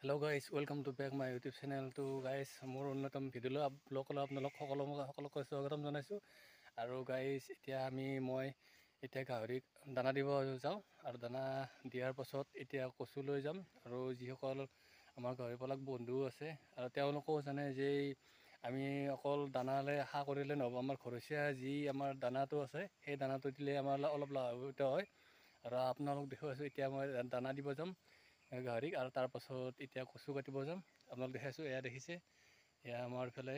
Hello' guys welcome to back my YouTube channel to guys মোৰ অন্যতম ভিডিঅ'লৈ ব্লগলৈ আপোনালোক সকলোকে স্বাগতম জনাইছোঁ। আৰু গাইজ মই এতিয়া গাহৰিক দানা দিব যাওঁ আৰু দানা দিয়াৰ পাছত এতিয়া কচু লৈ যাম। আৰু যিসকল আমাৰ গাহৰি পালক বন্ধু আছে আৰু তেওঁলোকেও জানে যে আমি অকল দানালৈ আশা কৰিলে নহ'ব, আমাৰ ঘৰচীয়া যি আমাৰ দানাটো আছে সেই দানাটো দিলে আমাৰ অলপ লাভান্বিত হয়। আৰু আপোনালোক দেখুৱাইছোঁ এতিয়া মই দানা দিব যাম গাহৰিক, আৰু তাৰপাছত এতিয়া কচু কাটিব যাম। আপোনালোক দেখাইছোঁ, এয়া দেখিছে, এয়া আমাৰ ইফালে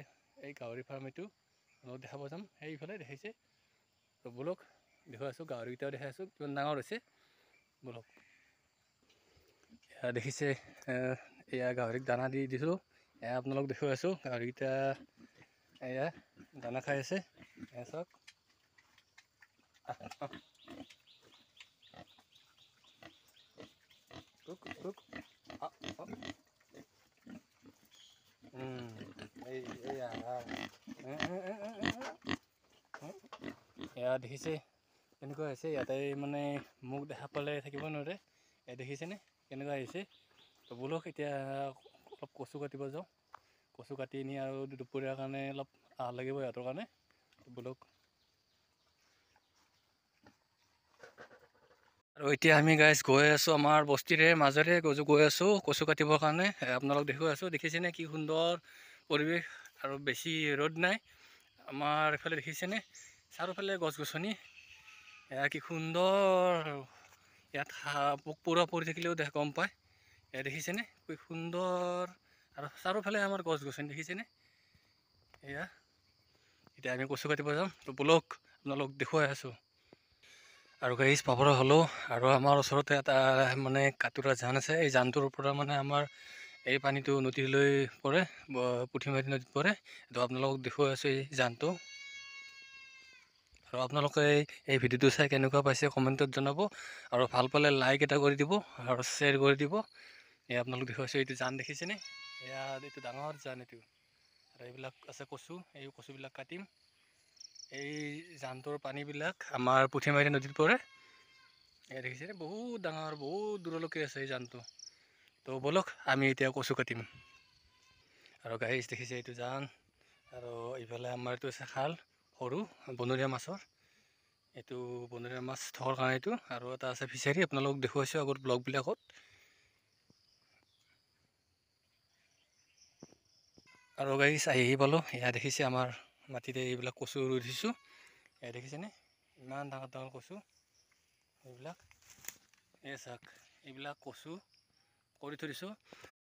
এই গাহৰি ফাৰ্ম, এইটো আপোনালোক দেখাব যাম। সেইফালে দেখাইছে, তো ব'লক দেখুৱাইছোঁ, গাহৰিকেইটাও দেখাইছোঁ কিমান ডাঙৰ হৈছে। ব'লক, এয়া দেখিছে, এয়া গাহৰিক দানা দি দিছোঁ। এয়া আপোনালোক দেখুৱাইছোঁ, গাহৰিকেইটা এয়া দানা খাই আছে, এয়া চাওক। এয়া দেখিছে কেনেকুৱা হৈছে, ইয়াতে মানে মোক দেখা পালে থাকিব নোৱাৰে। এয়া দেখিছেনে কেনেকুৱা আহিছে। তো ব'লক এতিয়া অলপ কচু কাটিব যাওঁ। কচু কাটি নি আৰু দুপৰীয়াৰ কাৰণে অলপ লাগিব সিহঁতৰ কাৰণে। ব'লক। আৰু এতিয়া আমি গাইজ গৈ আছোঁ, আমাৰ বস্তিৰে মাজেৰে গৈ আছোঁ কচু কাটিবৰ কাৰণে। আপোনালোক দেখুৱাই আছোঁ, দেখিছেনে কি সুন্দৰ পৰিৱেশ, আৰু বেছি ৰ'দ নাই। আমাৰ এইফালে দেখিছেনে চাৰিওফালে গছ গছনি, এয়া কি সুন্দৰ। ইয়াত পোক পৰুৱা পৰি থাকিলেও গম পায়। এয়া দেখিছেনে কি সুন্দৰ, আৰু চাৰিওফালে আমাৰ গছ গছনি দেখিছেনে। এয়া এতিয়া আমি কচু কাটিব যাম, তো ব'লক আপোনালোক দেখুৱাই আছোঁ। আৰু গাইজ পাবলৈ হ'লেও, আৰু আমাৰ ওচৰতে এটা মানে কাটোৰা জান আছে। এই জানটোৰ পৰা মানে আমাৰ এই পানীটো নদীলৈ পৰে, পুঠিমাৰী নদীত পৰে। তো আপোনালোকক দেখুৱাই আছোঁ এই জানটো। আৰু আপোনালোকে এই ভিডিঅ'টো চাই কেনেকুৱা পাইছে কমেণ্টত জনাব, আৰু ভাল পালে লাইক এটা কৰি দিব আৰু শ্বেয়াৰ কৰি দিব। এয়া আপোনালোক দেখুৱাইছোঁ, এইটো জান দেখিছেনে, এয়া এইটো ডাঙৰ জান এইটো। আৰু এইবিলাক আছে কচু, এই কচুবিলাক কাটিম। এই জানটোৰ পানীবিলাক আমাৰ পুঠিমাৰী নদীত পৰে। এয়া দেখিছেনে বহুত ডাঙৰ, বহুত দূৰলৈকে আছে এই জানটো। তো ব'লক আমি এতিয়া কচু কাটিম। আৰু গাইজ দেখিছে এইটো জান, আৰু ইফালে আমাৰ এইটো আছে খাল সৰু বনৰীয়া মাছৰ, এইটো বনৰীয়া মাছ থকাৰ কাৰণে এইটো। আৰু এটা আছে ফিচাৰী, আপোনালোক দেখুৱাইছোঁ আগত ব্লগবিলাকত। আৰু গাইজ আহি পালোঁ, এয়া দেখিছে আমাৰ মাটিতে এইবিলাক কচু ৰুই দিছোঁ। এয়া দেখিছেনে ইমান ডাঙৰ ডাঙৰ কচু, এইবিলাক এই চাওক, এইবিলাক কচু কৰি থৈ দিছোঁ।